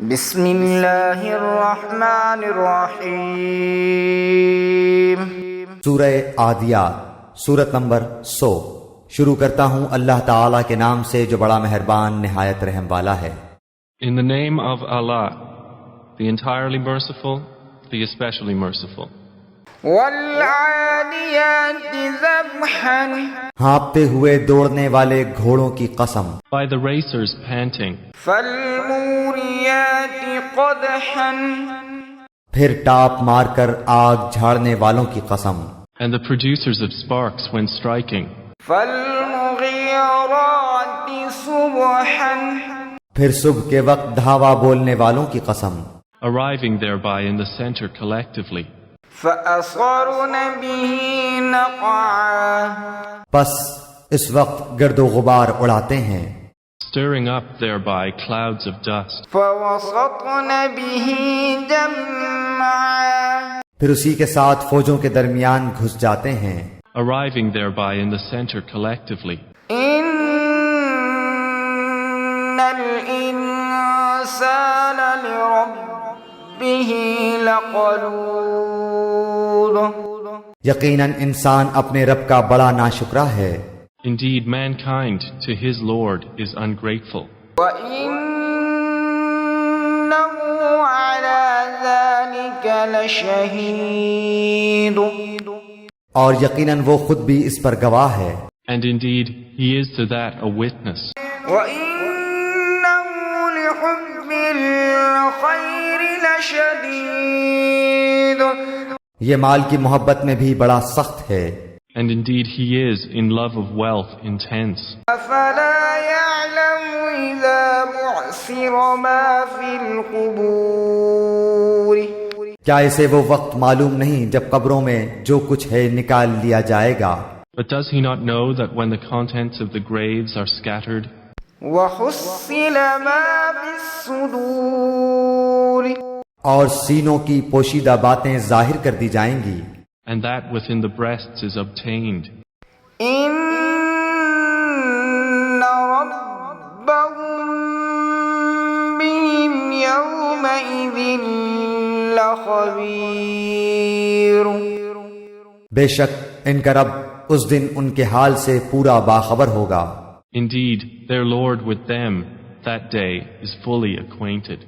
بسم اللہ الرحمن الرحیم۔ سورہ عادیات، سورت نمبر 100۔ شروع کرتا ہوں اللہ تعالیٰ کے نام سے جو بڑا مہربان نہایت رحم والا ہے۔ In the name of Allah, the entirely merciful, the especially merciful. والعادیات ضبحا، ہانپتے ہوئے دوڑنے والے گھوڑوں کی قسم، By the racers panting, فالموریات قدحا، پھر ٹاپ مار کر آگ جھاڑنے والوں کی قسم، and the producers of sparks when striking, فالمغیرات صبحا، پھر صبح کے وقت دھاوا بولنے والوں کی قسم، arriving thereby in the center collectively, فأثرن به نقعا، پس اس وقت گرد و غبار اڑاتے ہیں، stirring up thereby clouds of dust, فوسطن به جمعا، پھر اسی کے ساتھ فوجوں کے درمیان گھس جاتے ہیں، arriving thereby in the center collectively. ان الانسان لربه لقنوط، یقیناً انسان اپنے رب کا بڑا ناشکرا ہے، Indeed, mankind to his Lord is ungrateful, وَإِنَّهُ عَلَى ذَلِكَ لَشَهِيدٌ، اور یقیناً وہ خود بھی اس پر گواہ ہے، and indeed he is to that a witness. وَإِنَّهُ لِحُبِّ الْخَيْرِ لَشَدِيدٌ، یہ مال کی محبت میں بھی بڑا سخت ہے، And indeed he is, in love of wealth, intense. أَفَلَا يَعْلَمُ إِذَا بُعْثِرَ مَا فِي الْقُبُورِ، کیا اسے وہ وقت معلوم نہیں جب قبروں میں جو کچھ ہے نکال لیا جائے گا، But does he not know that when the contents of the graves are scattered, وَحُصِّلَ مَا فِي الصُّدُورِ، اور سینوں کی پوشیدہ باتیں ظاہر کر دی جائیں گی، and that within the breasts is obtained? إِنَّ رَبَّهُم بِهِمْ يَوْمَئِذٍ لَخَبِيرٌ، بے شک ان کا رب اس دن ان کے حال سے پورا باخبر ہوگا، Indeed, their Lord with them that day is fully acquainted.